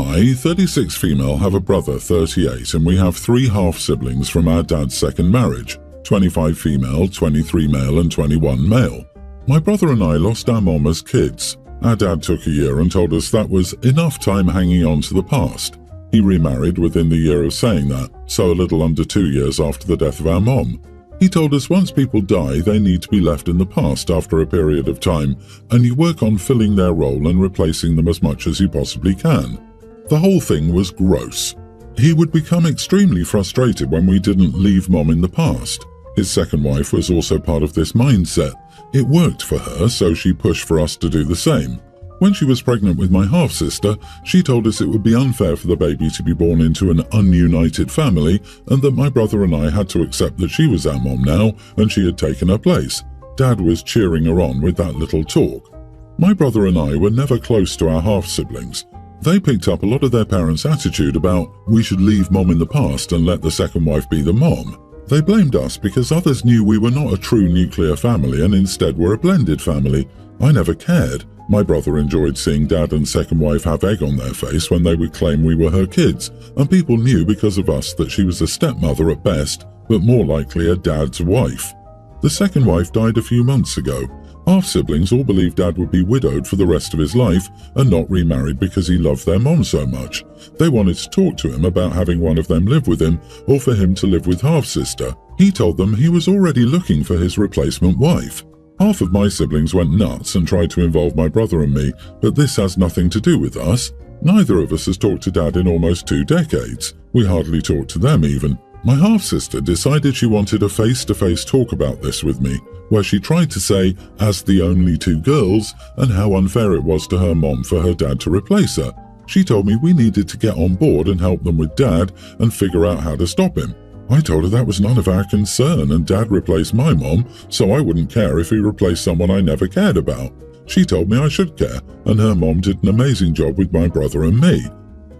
I, 36 female, have a brother, 38, and we have 3 half-siblings from our dad's second marriage, 25 female, 23 male, and 21 male. My brother and I lost our mom as kids. Our dad took a year and told us that was enough time hanging on to the past. He remarried within the year of saying that, so a little under 2 years after the death of our mom. He told us once people die, they need to be left in the past after a period of time, and you work on filling their role and replacing them as much as you possibly can. The whole thing was gross. He would become extremely frustrated when we didn't leave mom in the past. His second wife was also part of this mindset. It worked for her, so she pushed for us to do the same. When she was pregnant with my half-sister, she told us it would be unfair for the baby to be born into an ununited family and that my brother and I had to accept that she was our mom now and she had taken her place. Dad was cheering her on with that little talk. My brother and I were never close to our half-siblings. They picked up a lot of their parents' attitude about we should leave mom in the past and let the second wife be the mom. They blamed us because others knew we were not a true nuclear family and instead were a blended family. I never cared. My brother enjoyed seeing dad and second wife have egg on their face when they would claim we were her kids, and people knew because of us that she was a stepmother at best, but more likely a dad's wife. The second wife died a few months ago. Half-siblings all believed dad would be widowed for the rest of his life and not remarried because he loved their mom so much. They wanted to talk to him about having one of them live with him or for him to live with half-sister. He told them he was already looking for his replacement wife. Half of my siblings went nuts and tried to involve my brother and me, but this has nothing to do with us. Neither of us has talked to dad in almost 2 decades. We hardly talk to them even. My half-sister decided she wanted a face-to-face talk about this with me, where she tried to say, as the only 2 girls, and how unfair it was to her mom for her dad to replace her. She told me we needed to get on board and help them with dad and figure out how to stop him. I told her that was none of our concern and dad replaced my mom, so I wouldn't care if he replaced someone I never cared about. She told me I should care, and her mom did an amazing job with my brother and me.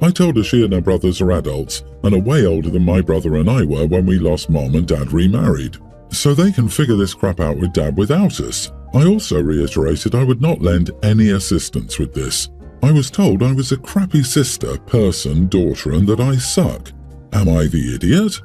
I told her she and her brothers are adults and are way older than my brother and I were when we lost mom and dad remarried, so they can figure this crap out with dad without us. I also reiterated I would not lend any assistance with this. I was told I was a crappy sister, person, daughter, and that I suck. Am I the idiot?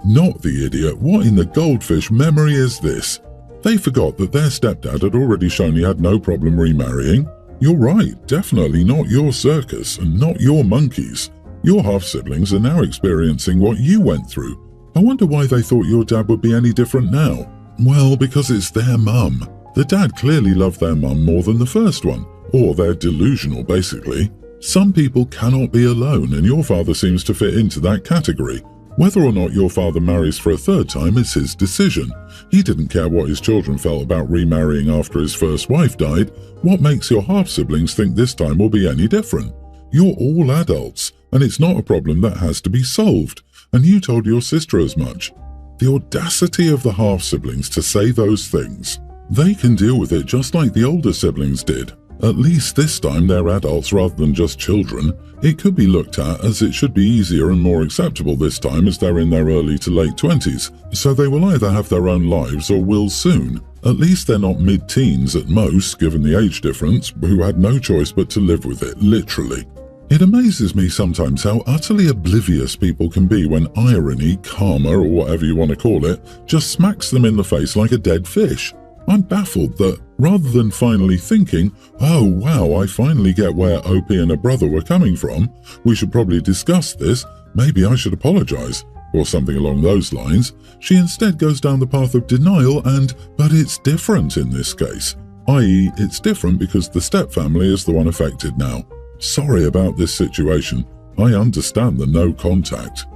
Not the idiot. What in the goldfish memory is this? They forgot that their stepdad had already shown he had no problem remarrying. You're right, definitely not your circus and not your monkeys. Your half-siblings are now experiencing what you went through. I wonder why they thought your dad would be any different now. Well, because it's their mum. The dad clearly loved their mum more than the first one, or they're delusional basically. Some people cannot be alone and your father seems to fit into that category. Whether or not your father marries for a 3rd time is his decision. He didn't care what his children felt about remarrying after his first wife died. What makes your half-siblings think this time will be any different? You're all adults, and it's not a problem that has to be solved, and you told your sister as much. The audacity of the half-siblings to say those things. They can deal with it just like the older siblings did. At least this time they're adults rather than just children. It could be looked at as it should be easier and more acceptable this time as they're in their early to late 20s, so they will either have their own lives or will soon. At least they're not mid-teens at most, given the age difference, who had no choice but to live with it, literally. It amazes me sometimes how utterly oblivious people can be when irony, karma, or whatever you want to call it, just smacks them in the face like a dead fish. I'm baffled that, rather than finally thinking, oh wow, I finally get where OP and her brother were coming from, we should probably discuss this, maybe I should apologize, or something along those lines, she instead goes down the path of denial and, but it's different in this case, i.e. it's different because the stepfamily is the one affected now. Sorry about this situation, I understand the no contact.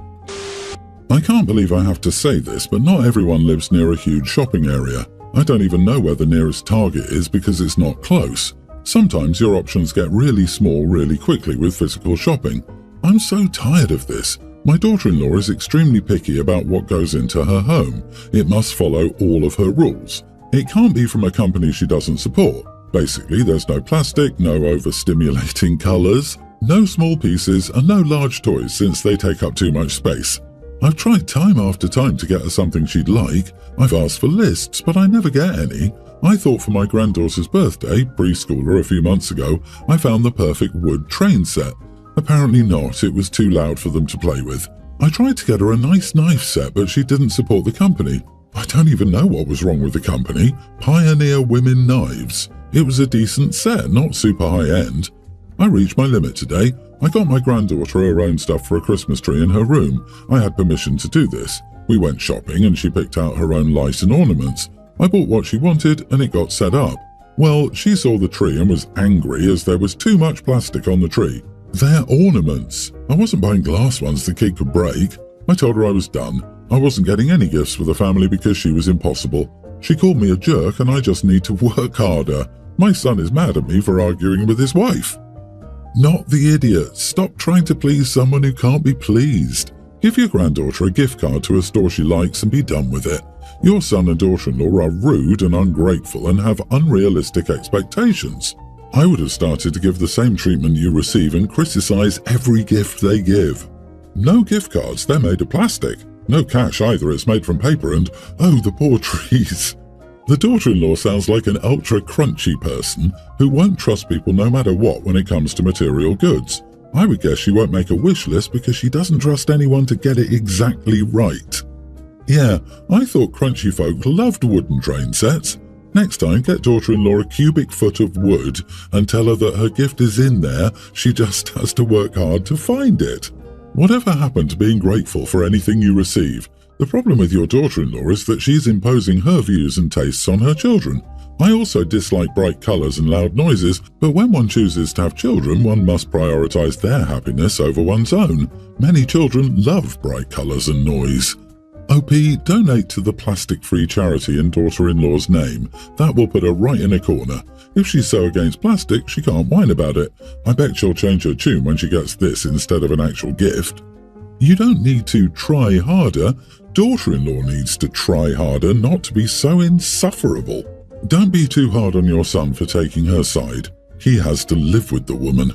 I can't believe I have to say this, but not everyone lives near a huge shopping area. I don't even know where the nearest Target is because it's not close. Sometimes your options get really small really quickly with physical shopping. I'm so tired of this. My daughter-in-law is extremely picky about what goes into her home. It must follow all of her rules. It can't be from a company she doesn't support. Basically, there's no plastic, no overstimulating colors, no small pieces, and no large toys since they take up too much space. I've tried time after time to get her something she'd like. I've asked for lists, but I never get any. I thought for my granddaughter's birthday, preschooler a few months ago, I found the perfect wood train set. Apparently not, it was too loud for them to play with. I tried to get her a nice knife set, but she didn't support the company. I don't even know what was wrong with the company. Pioneer Women Knives. It was a decent set, not super high-end. I reached my limit today. I got my granddaughter her own stuff for a Christmas tree in her room. I had permission to do this. We went shopping and she picked out her own light and ornaments. I bought what she wanted and it got set up. Well, she saw the tree and was angry as there was too much plastic on the tree. They're ornaments. I wasn't buying glass ones the kid could break. I told her I was done. I wasn't getting any gifts for the family because she was impossible. She called me a jerk and I just need to work harder. My son is mad at me for arguing with his wife. Not the idiot. Stop trying to please someone who can't be pleased. Give your granddaughter a gift card to a store she likes and be done with it. Your son and daughter-in-law are rude and ungrateful and have unrealistic expectations. I would have started to give the same treatment you receive and criticize every gift they give. No gift cards, they're made of plastic. No cash either, it's made from paper and, oh, the poor trees. The daughter-in-law sounds like an ultra-crunchy person who won't trust people no matter what when it comes to material goods. I would guess she won't make a wish list because she doesn't trust anyone to get it exactly right. Yeah, I thought crunchy folk loved wooden train sets. Next time, get daughter-in-law a cubic foot of wood and tell her that her gift is in there, she just has to work hard to find it. Whatever happened to being grateful for anything you receive? The problem with your daughter-in-law is that she's imposing her views and tastes on her children. I also dislike bright colours and loud noises, but when one chooses to have children, one must prioritise their happiness over one's own. Many children love bright colours and noise. OP, donate to the plastic-free charity in daughter-in-law's name. That will put her right in a corner. If she's so against plastic, she can't whine about it. I bet she'll change her tune when she gets this instead of an actual gift. You don't need to try harder. Daughter-in-law needs to try harder not to be so insufferable. Don't be too hard on your son for taking her side. He has to live with the woman.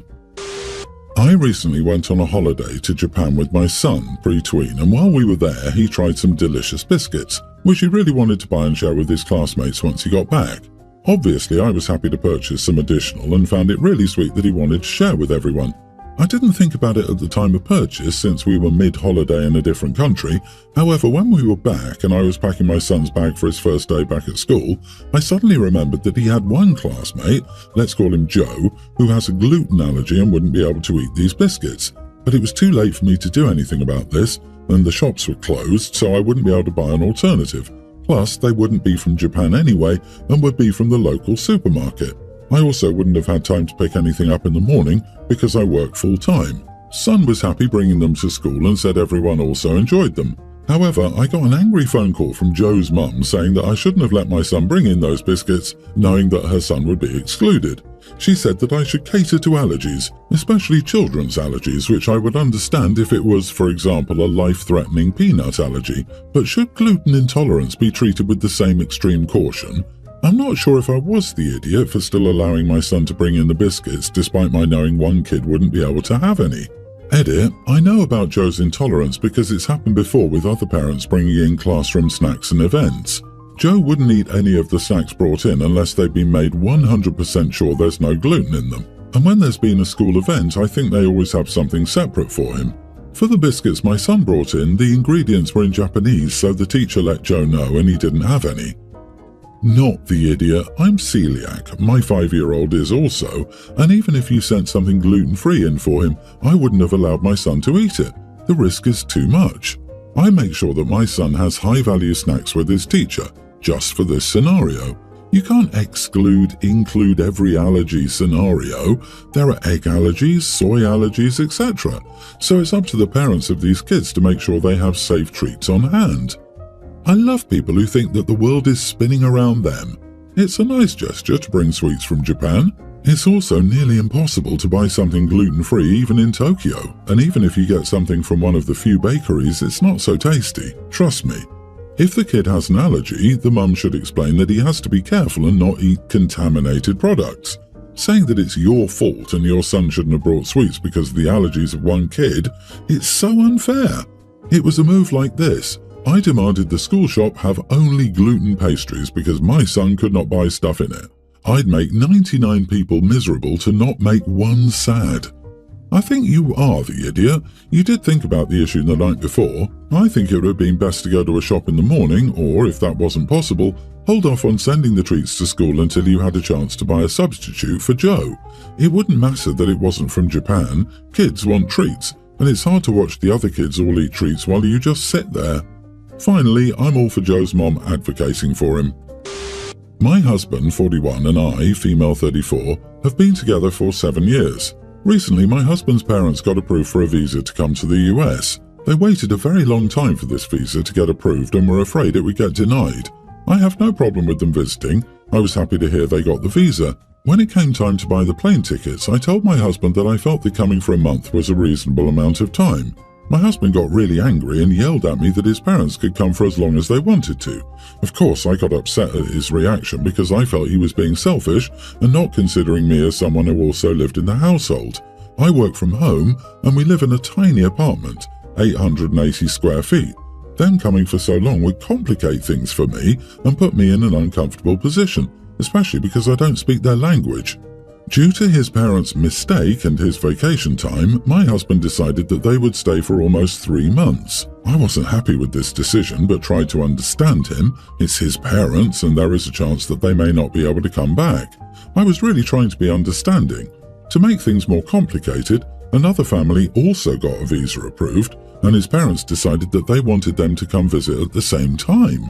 I recently went on a holiday to Japan with my son, pre-tween, and while we were there, he tried some delicious biscuits, which he really wanted to buy and share with his classmates once he got back. Obviously, I was happy to purchase some additional and found it really sweet that he wanted to share with everyone. I didn't think about it at the time of purchase since we were mid-holiday in a different country. However, when we were back and I was packing my son's bag for his first day back at school, I suddenly remembered that he had one classmate, let's call him Joe, who has a gluten allergy and wouldn't be able to eat these biscuits. But it was too late for me to do anything about this, and the shops were closed, so I wouldn't be able to buy an alternative. Plus, they wouldn't be from Japan anyway and would be from the local supermarket. I also wouldn't have had time to pick anything up in the morning because I work full-time. Son was happy bringing them to school and said everyone also enjoyed them. However, I got an angry phone call from Joe's mum saying that I shouldn't have let my son bring in those biscuits, knowing that her son would be excluded. She said that I should cater to allergies, especially children's allergies, which I would understand if it was, for example, a life-threatening peanut allergy. But should gluten intolerance be treated with the same extreme caution? I'm not sure if I was the idiot for still allowing my son to bring in the biscuits despite my knowing one kid wouldn't be able to have any. Edit, I know about Joe's intolerance because it's happened before with other parents bringing in classroom snacks and events. Joe wouldn't eat any of the snacks brought in unless they've been made 100% sure there's no gluten in them. And when there's been a school event, I think they always have something separate for him. For the biscuits my son brought in, the ingredients were in Japanese, so the teacher let Joe know and he didn't have any. Not the idiot, I'm celiac, my 5-year-old is also, and even if you sent something gluten-free in for him, I wouldn't have allowed my son to eat it. The risk is too much. I make sure that my son has high-value snacks with his teacher, just for this scenario. You can't include every allergy scenario. There are egg allergies, soy allergies, etc. So it's up to the parents of these kids to make sure they have safe treats on hand. I love people who think that the world is spinning around them. It's a nice gesture to bring sweets from Japan. It's also nearly impossible to buy something gluten-free even in Tokyo, and even if you get something from one of the few bakeries, it's not so tasty, trust me. If the kid has an allergy, the mum should explain that he has to be careful and not eat contaminated products. Saying that it's your fault and your son shouldn't have brought sweets because of the allergies of one kid, it's so unfair. It was a move like this. I demanded the school shop have only gluten pastries because my son could not buy stuff in it. I'd make 99 people miserable to not make one sad. I think you are the idiot. You did think about the issue the night before. I think it would have been best to go to a shop in the morning, or if that wasn't possible, hold off on sending the treats to school until you had a chance to buy a substitute for Joe. It wouldn't matter that it wasn't from Japan. Kids want treats, and it's hard to watch the other kids all eat treats while you just sit there. Finally, I'm all for Joe's mom advocating for him. My husband, 41, and I, female 34, have been together for 7 years. Recently, my husband's parents got approved for a visa to come to the US. They waited a very long time for this visa to get approved and were afraid it would get denied. I have no problem with them visiting. I was happy to hear they got the visa. When it came time to buy the plane tickets, I told my husband that I felt that coming for a month was a reasonable amount of time. My husband got really angry and yelled at me that his parents could come for as long as they wanted to. Of course, I got upset at his reaction because I felt he was being selfish and not considering me as someone who also lived in the household. I work from home and we live in a tiny apartment, 880 square feet. Them coming for so long would complicate things for me and put me in an uncomfortable position, especially because I don't speak their language. Due to his parents' mistake and his vacation time, my husband decided that they would stay for almost 3 months. I wasn't happy with this decision, but tried to understand him. It's his parents, and there is a chance that they may not be able to come back. I was really trying to be understanding. To make things more complicated, another family also got a visa approved, and his parents decided that they wanted them to come visit at the same time.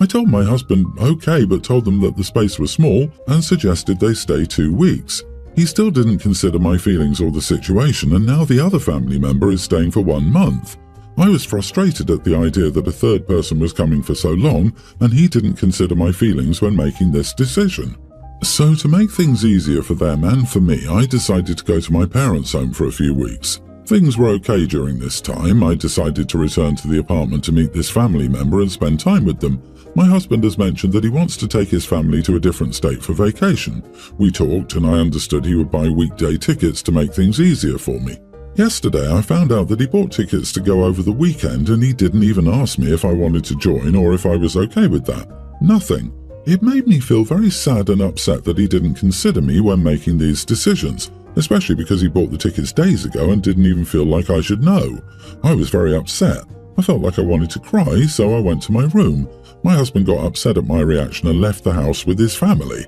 I told my husband okay, but told them that the space was small and suggested they stay 2 weeks. He still didn't consider my feelings or the situation, and now the other family member is staying for 1 month. I was frustrated at the idea that a third person was coming for so long, and he didn't consider my feelings when making this decision. So to make things easier for them and for me, I decided to go to my parents' home for a few weeks. Things were okay during this time. I decided to return to the apartment to meet this family member and spend time with them. My husband has mentioned that he wants to take his family to a different state for vacation. We talked and I understood he would buy weekday tickets to make things easier for me. Yesterday I found out that he bought tickets to go over the weekend and he didn't even ask me if I wanted to join or if I was okay with that. Nothing. It made me feel very sad and upset that he didn't consider me when making these decisions, especially because he bought the tickets days ago and didn't even feel like I should know. I was very upset. I felt like I wanted to cry, so I went to my room. My husband got upset at my reaction and left the house with his family.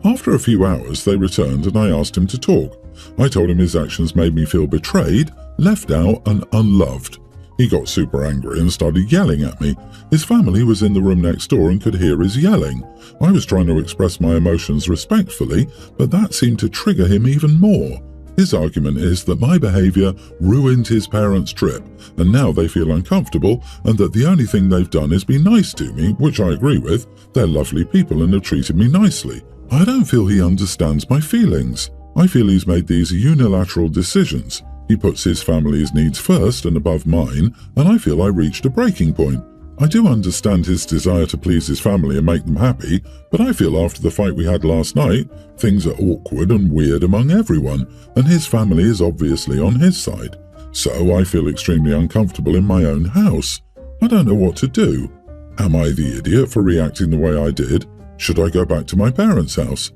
After a few hours, they returned and I asked him to talk. I told him his actions made me feel betrayed, left out and unloved. He got super angry and started yelling at me. His family was in the room next door and could hear his yelling. I was trying to express my emotions respectfully, but that seemed to trigger him even more. His argument is that my behavior ruined his parents' trip, and now they feel uncomfortable, and that the only thing they've done is be nice to me, which I agree with. They're lovely people and have treated me nicely. I don't feel he understands my feelings. I feel he's made these unilateral decisions. He puts his family's needs first and above mine, and I feel I reached a breaking point. I do understand his desire to please his family and make them happy, but I feel after the fight we had last night, things are awkward and weird among everyone, and his family is obviously on his side. So I feel extremely uncomfortable in my own house. I don't know what to do. Am I the idiot for reacting the way I did? Should I go back to my parents' house?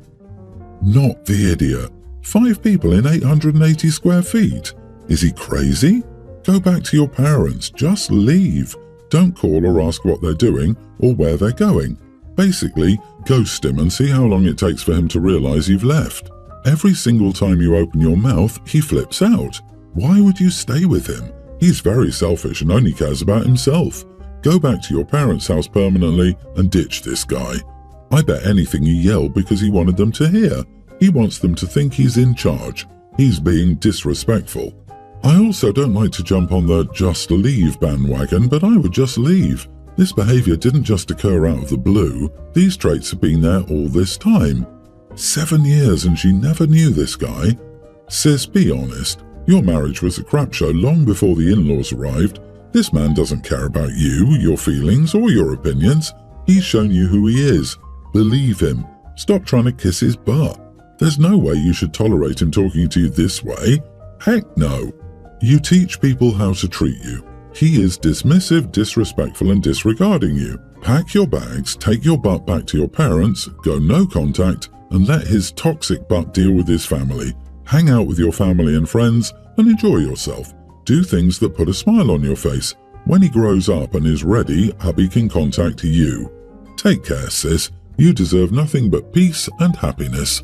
Not the idiot. 5 people in 880 square feet. Is he crazy? Go back to your parents. Just leave. Don't call or ask what they're doing or where they're going. Basically, ghost him and see how long it takes for him to realize you've left. Every single time you open your mouth, he flips out. Why would you stay with him? He's very selfish and only cares about himself. Go back to your parents' house permanently and ditch this guy. I bet anything he yelled because he wanted them to hear. He wants them to think he's in charge. He's being disrespectful. I also don't like to jump on the just leave bandwagon, but I would just leave. This behavior didn't just occur out of the blue. These traits have been there all this time. 7 years and she never knew this guy. Sis, be honest. Your marriage was a crap show long before the in-laws arrived. This man doesn't care about you, your feelings, or your opinions. He's shown you who he is. Believe him. Stop trying to kiss his butt. There's no way you should tolerate him talking to you this way. Heck no. You teach people how to treat you. He is dismissive, disrespectful, and disregarding you. Pack your bags, take your butt back to your parents, go no contact, and let his toxic butt deal with his family. Hang out with your family and friends, and enjoy yourself. Do things that put a smile on your face. When he grows up and is ready, hubby can contact you. Take care, sis. You deserve nothing but peace and happiness.